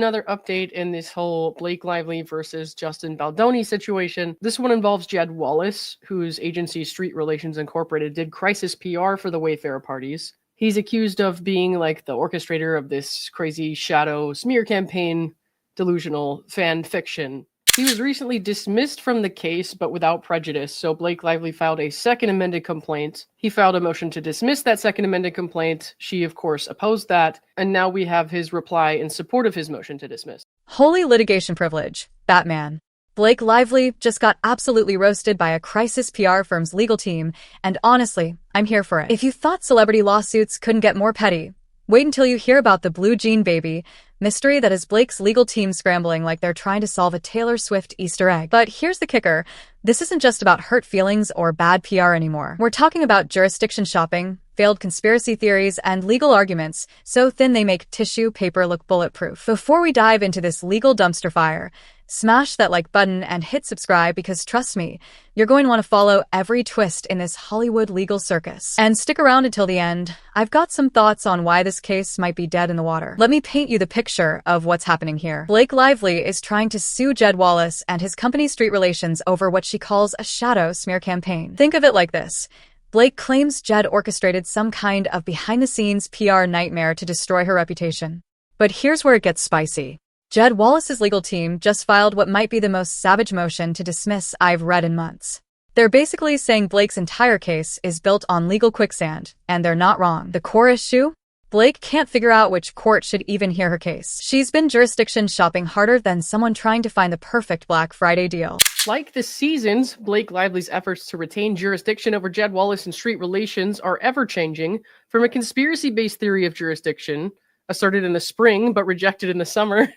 Another update in this whole Blake Lively versus Justin Baldoni situation. This one involves Jed Wallace, whose agency Street Relations Incorporated did crisis PR for the Wayfarer parties. He's accused of being like the orchestrator of this crazy shadow smear campaign, delusional fan fiction. He was recently dismissed from the case, but without prejudice, so Blake Lively filed a second amended complaint. He filed a motion to dismiss that second amended complaint. She, of course, opposed that, and now we have his reply in support of his motion to dismiss. Holy litigation privilege. Batman. Blake Lively just got absolutely roasted by a crisis PR firm's legal team, and honestly, I'm here for it. If you thought celebrity lawsuits couldn't get more petty, wait until you hear about the Blue Jean Baby mystery that is Blake's legal team scrambling like they're trying to solve a Taylor Swift Easter egg. But here's the kicker. This isn't just about hurt feelings or bad PR anymore. We're talking about jurisdiction shopping, failed conspiracy theories, and legal arguments so thin they make tissue paper look bulletproof. Before we dive into this legal dumpster fire, smash that like button and hit subscribe because trust me, you're going to want to follow every twist in this Hollywood legal circus. And stick around until the end. I've got some thoughts on why this case might be dead in the water. Let me paint you the picture of what's happening here. Blake Lively is trying to sue Jed Wallace and his company Street Relations over what she calls a shadow smear campaign. Think of it like this. Blake claims Jed orchestrated some kind of behind-the-scenes PR nightmare to destroy her reputation. But here's where it gets spicy. Jed Wallace's legal team just filed what might be the most savage motion to dismiss I've read in months. They're basically saying Blake's entire case is built on legal quicksand, and they're not wrong. The core issue? Blake can't figure out which court should even hear her case. She's been jurisdiction shopping harder than someone trying to find the perfect Black Friday deal. Like the seasons, Blake Lively's efforts to retain jurisdiction over Jed Wallace and Street Relations are ever-changing, from a conspiracy-based theory of jurisdiction, asserted in the spring but rejected in the summer,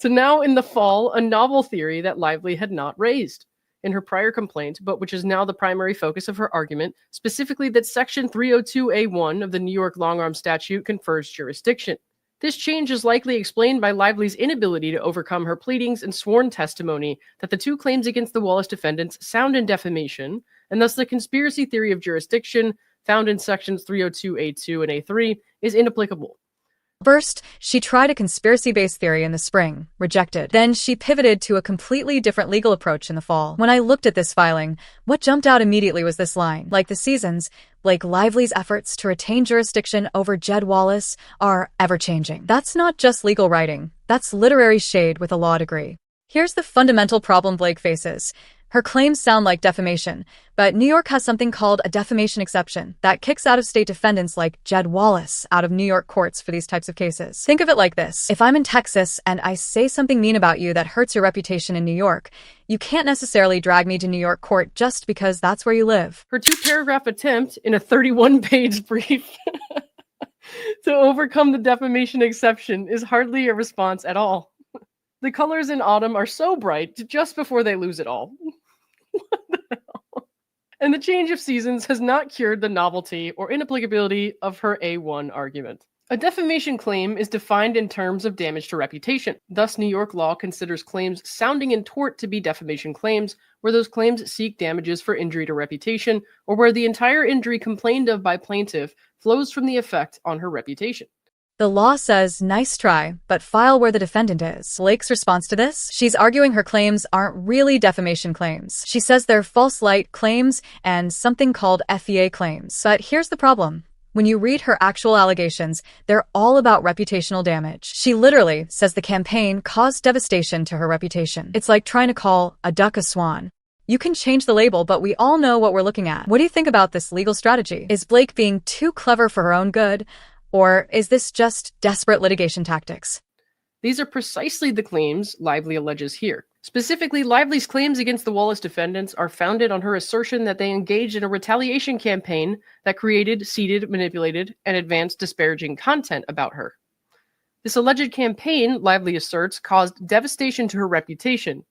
to now in the fall, a novel theory that Lively had not raised in her prior complaint, but which is now the primary focus of her argument, specifically that Section 302A1 of the New York long-arm statute confers jurisdiction. This change is likely explained by Lively's inability to overcome her pleadings and sworn testimony that the two claims against the Wallace defendants sound in defamation, and thus the conspiracy theory of jurisdiction found in Sections 302A2 and A3 is inapplicable. First, she tried a conspiracy-based theory in the spring, rejected. Then she pivoted to a completely different legal approach in the fall. When I looked at this filing, what jumped out immediately was this line. Like the seasons, Blake Lively's efforts to retain jurisdiction over Jed Wallace are ever-changing. That's not just legal writing. That's literary shade with a law degree. Here's the fundamental problem Blake faces. Her claims sound like defamation, but New York has something called a defamation exception that kicks out-of-state defendants like Jed Wallace out of New York courts for these types of cases. Think of it like this. If I'm in Texas and I say something mean about you that hurts your reputation in New York, you can't necessarily drag me to New York court just because that's where you live. Her two-paragraph attempt in a 31-page brief to overcome the defamation exception is hardly a response at all. The colors in autumn are so bright just before they lose it all. What the hell? And the change of seasons has not cured the novelty or inapplicability of her A1 argument. A defamation claim is defined in terms of damage to reputation. Thus, New York law considers claims sounding in tort to be defamation claims, where those claims seek damages for injury to reputation, or where the entire injury complained of by plaintiff flows from the effect on her reputation. The law says, nice try, but file where the defendant is. Blake's response to this? She's arguing her claims aren't really defamation claims. She says they're false light claims and something called FEA claims. But here's the problem. When you read her actual allegations, they're all about reputational damage. She literally says the campaign caused devastation to her reputation. It's like trying to call a duck a swan. You can change the label, but we all know what we're looking at. What do you think about this legal strategy? Is Blake being too clever for her own good? Or is this just desperate litigation tactics? These are precisely the claims Lively alleges here. Specifically, Lively's claims against the Wallace defendants are founded on her assertion that they engaged in a retaliation campaign that created, seeded, manipulated, and advanced disparaging content about her. This alleged campaign, Lively asserts, caused devastation to her reputation.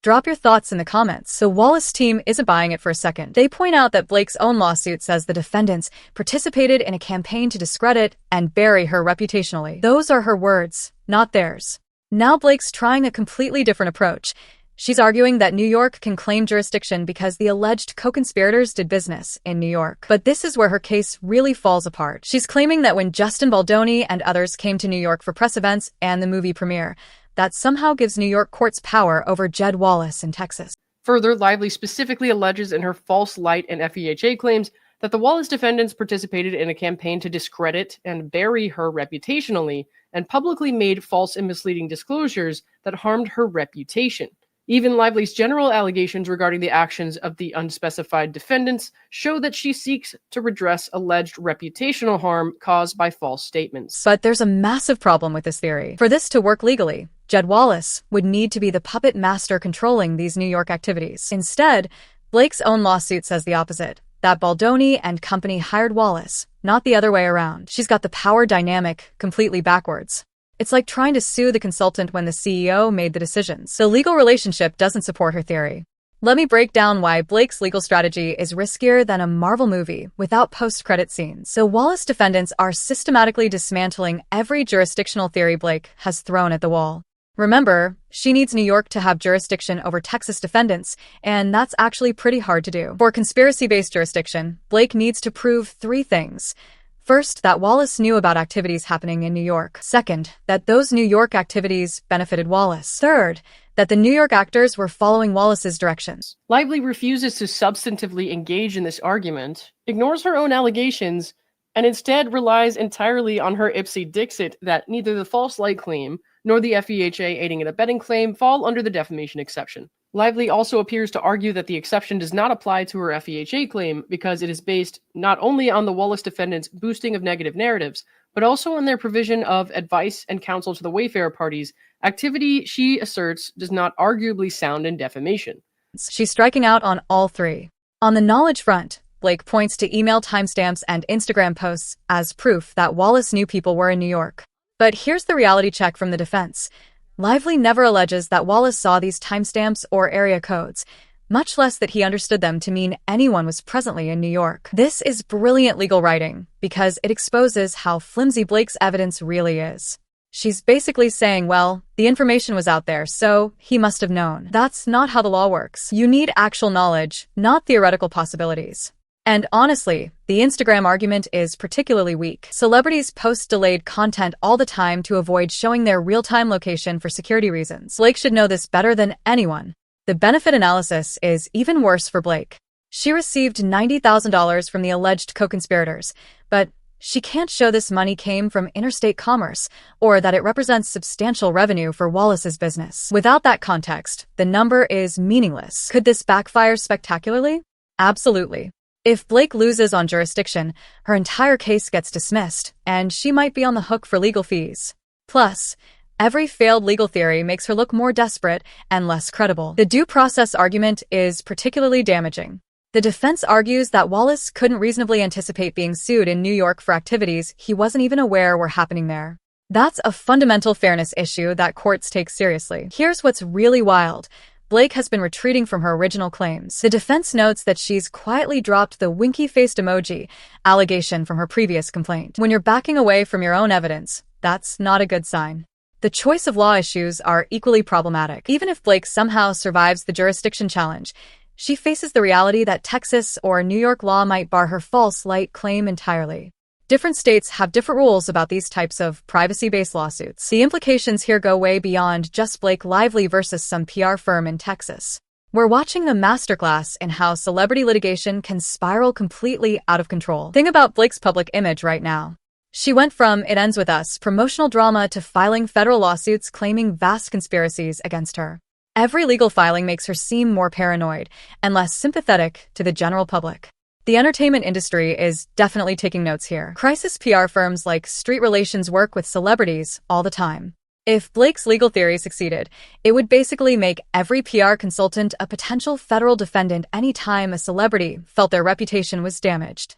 Drop your thoughts in the comments. The Wallace team isn't buying it for a second. They point out that Blake's own lawsuit says the defendants participated in a campaign to discredit and bury her reputationally. Those are her words, not theirs. Now Blake's trying a completely different approach. She's arguing that New York can claim jurisdiction because the alleged co-conspirators did business in New York. But this is where her case really falls apart. She's claiming that when Justin Baldoni and others came to New York for press events and the movie premiere, that somehow gives New York courts power over Jed Wallace in Texas. Further, Lively specifically alleges in her false light and FEHA claims that the Wallace defendants participated in a campaign to discredit and bury her reputationally and publicly made false and misleading disclosures that harmed her reputation. Even Lively's general allegations regarding the actions of the unspecified defendants show that she seeks to redress alleged reputational harm caused by false statements. But there's a massive problem with this theory. For this to work legally, Jed Wallace would need to be the puppet master controlling these New York activities. Instead, Blake's own lawsuit says the opposite, that Baldoni and company hired Wallace, not the other way around. She's got the power dynamic completely backwards. It's like trying to sue the consultant when the CEO made the decisions. The legal relationship doesn't support her theory. Let me break down why Blake's legal strategy is riskier than a Marvel movie without post-credit scenes. The Wallace defendants are systematically dismantling every jurisdictional theory Blake has thrown at the wall. Remember, she needs New York to have jurisdiction over Texas defendants, and that's actually pretty hard to do. For conspiracy-based jurisdiction, Blake needs to prove 3 things. First, that Wallace knew about activities happening in New York. Second, that those New York activities benefited Wallace. Third, that the New York actors were following Wallace's directions. Lively refuses to substantively engage in this argument, ignores her own allegations, and instead relies entirely on her ipse dixit that neither the false light claim nor the FEHA aiding and abetting claim fall under the defamation exception. Lively also appears to argue that the exception does not apply to her FEHA claim because it is based not only on the Wallace defendants' boosting of negative narratives, but also on their provision of advice and counsel to the Wayfarer parties, activity she asserts does not arguably sound in defamation. She's striking out on all 3. On the knowledge front, Blake points to email timestamps and Instagram posts as proof that Wallace knew people were in New York. But here's the reality check from the defense. Lively never alleges that Wallace saw these timestamps or area codes, much less that he understood them to mean anyone was presently in New York. This is brilliant legal writing because it exposes how flimsy Blake's evidence really is. She's basically saying, well, the information was out there, so he must have known. That's not how the law works. You need actual knowledge, not theoretical possibilities. And honestly, the Instagram argument is particularly weak. Celebrities post delayed content all the time to avoid showing their real-time location for security reasons. Blake should know this better than anyone. The benefit analysis is even worse for Blake. She received $90,000 from the alleged co-conspirators, but she can't show this money came from interstate commerce or that it represents substantial revenue for Wallace's business. Without that context, the number is meaningless. Could this backfire spectacularly? Absolutely. If Blake loses on jurisdiction, her entire case gets dismissed, and she might be on the hook for legal fees. Plus, every failed legal theory makes her look more desperate and less credible. The due process argument is particularly damaging. The defense argues that Wallace couldn't reasonably anticipate being sued in New York for activities he wasn't even aware were happening there. That's a fundamental fairness issue that courts take seriously. Here's what's really wild. Blake has been retreating from her original claims. The defense notes that she's quietly dropped the winky-faced emoji allegation from her previous complaint. When you're backing away from your own evidence, that's not a good sign. The choice of law issues are equally problematic. Even if Blake somehow survives the jurisdiction challenge, she faces the reality that Texas or New York law might bar her false light claim entirely. Different states have different rules about these types of privacy-based lawsuits. The implications here go way beyond just Blake Lively versus some PR firm in Texas. We're watching a masterclass in how celebrity litigation can spiral completely out of control. Think about Blake's public image right now. She went from "It Ends With Us" promotional drama to filing federal lawsuits claiming vast conspiracies against her. Every legal filing makes her seem more paranoid and less sympathetic to the general public. The entertainment industry is definitely taking notes here. Crisis PR firms like Street Relations work with celebrities all the time. If Blake's legal theory succeeded, it would basically make every PR consultant a potential federal defendant anytime a celebrity felt their reputation was damaged.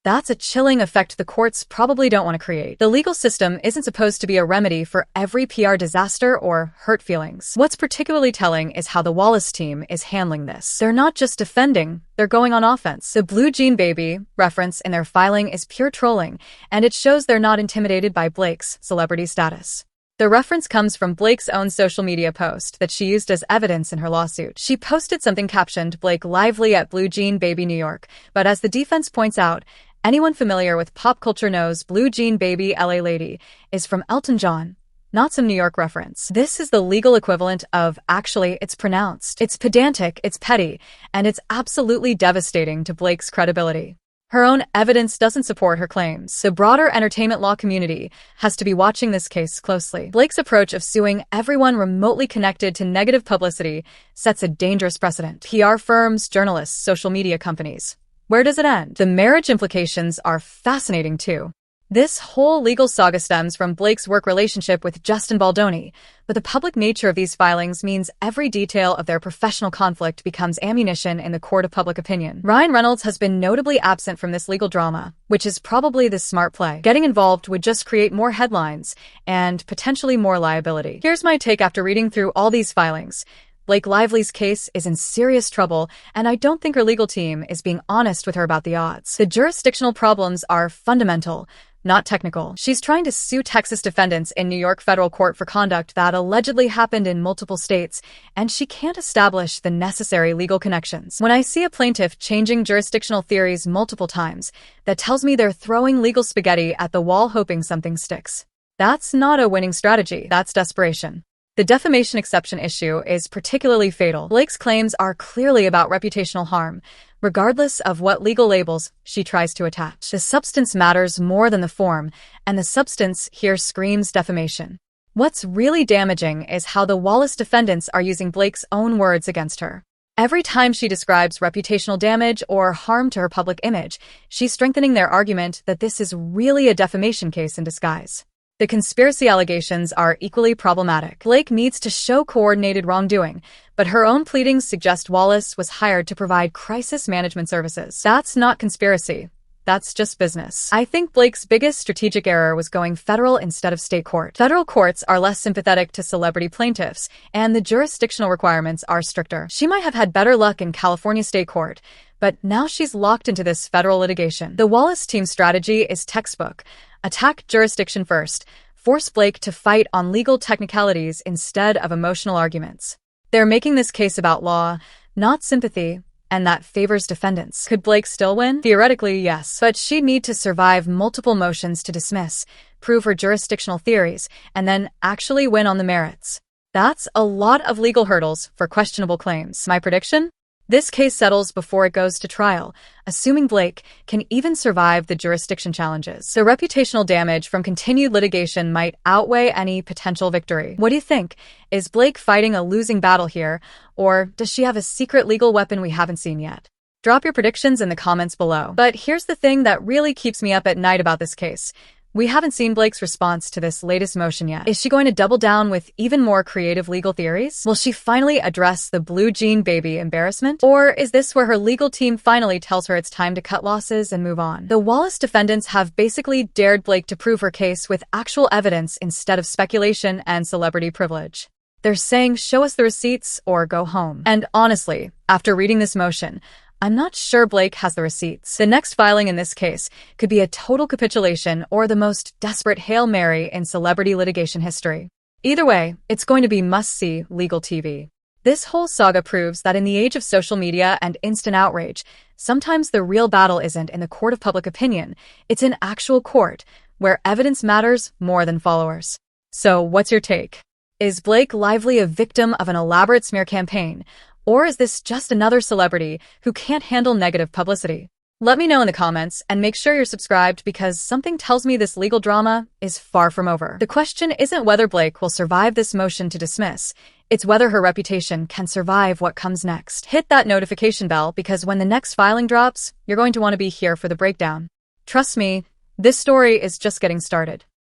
That's a chilling effect the courts probably don't want to create. The legal system isn't supposed to be a remedy for every PR disaster or hurt feelings. What's particularly telling is how the Wallace team is handling this. They're not just defending, they're going on offense. The Blue Jean Baby reference in their filing is pure trolling, and it shows they're not intimidated by Blake's celebrity status. The reference comes from Blake's own social media post that she used as evidence in her lawsuit. She posted something captioned Blake Lively at Blue Jean Baby New York, but as the defense points out, anyone familiar with pop culture knows Blue Jean Baby LA Lady is from Elton John, not some New York reference. This is the legal equivalent of actually it's pronounced. It's pedantic, it's petty, and it's absolutely devastating to Blake's credibility. Her own evidence doesn't support her claims. The broader entertainment law community has to be watching this case closely. Blake's approach of suing everyone remotely connected to negative publicity sets a dangerous precedent. PR firms, journalists, social media companies. Where does it end? The marriage implications are fascinating too. This whole legal saga stems from Blake's work relationship with Justin Baldoni, but the public nature of these filings means every detail of their professional conflict becomes ammunition in the court of public opinion. Ryan Reynolds has been notably absent from this legal drama, which is probably the smart play. Getting involved would just create more headlines and potentially more liability. Here's my take after reading through all these filings. Blake Lively's case is in serious trouble, and I don't think her legal team is being honest with her about the odds. The jurisdictional problems are fundamental, not technical. She's trying to sue Texas defendants in New York federal court for conduct that allegedly happened in multiple states, and she can't establish the necessary legal connections. When I see a plaintiff changing jurisdictional theories multiple times, that tells me they're throwing legal spaghetti at the wall hoping something sticks. That's not a winning strategy, that's desperation. The defamation exception issue is particularly fatal. Blake's claims are clearly about reputational harm, regardless of what legal labels she tries to attach. The substance matters more than the form, and the substance here screams defamation. What's really damaging is how the Wallace defendants are using Blake's own words against her. Every time she describes reputational damage or harm to her public image, she's strengthening their argument that this is really a defamation case in disguise. The conspiracy allegations are equally problematic. Blake needs to show coordinated wrongdoing, but her own pleadings suggest Wallace was hired to provide crisis management services. That's not conspiracy. That's just business. I think Blake's biggest strategic error was going federal instead of state court. Federal courts are less sympathetic to celebrity plaintiffs, and the jurisdictional requirements are stricter. She might have had better luck in California state court, but now she's locked into this federal litigation. The Wallace team's strategy is textbook. Attack jurisdiction first. Force Blake to fight on legal technicalities instead of emotional arguments. They're making this case about law, not sympathy, and that favors defendants. Could Blake still win? Theoretically, yes, but she'd need to survive multiple motions to dismiss, prove her jurisdictional theories, and then actually win on the merits. That's a lot of legal hurdles for questionable claims. My prediction? This case settles before it goes to trial, assuming Blake can even survive the jurisdiction challenges. The reputational damage from continued litigation might outweigh any potential victory. What do you think? Is Blake fighting a losing battle here, or does she have a secret legal weapon we haven't seen yet? Drop your predictions in the comments below. But here's the thing that really keeps me up at night about this case. We haven't seen Blake's response to this latest motion yet. Is she going to double down with even more creative legal theories? Will she finally address the Blue Jean Baby embarrassment? Or is this where her legal team finally tells her it's time to cut losses and move on? The Wallace defendants have basically dared Blake to prove her case with actual evidence instead of speculation and celebrity privilege. They're saying, show us the receipts or go home. And honestly, after reading this motion, I'm not sure Blake has the receipts. The next filing in this case could be a total capitulation or the most desperate Hail Mary in celebrity litigation history. Either way, it's going to be must-see legal TV. This whole saga proves that in the age of social media and instant outrage, sometimes the real battle isn't in the court of public opinion, it's in actual court, where evidence matters more than followers. So what's your take? Is Blake Lively a victim of an elaborate smear campaign? Or is this just another celebrity who can't handle negative publicity? Let me know in the comments and make sure you're subscribed because something tells me this legal drama is far from over. The question isn't whether Blake will survive this motion to dismiss, it's whether her reputation can survive what comes next. Hit that notification bell because when the next filing drops, you're going to want to be here for the breakdown. Trust me, this story is just getting started.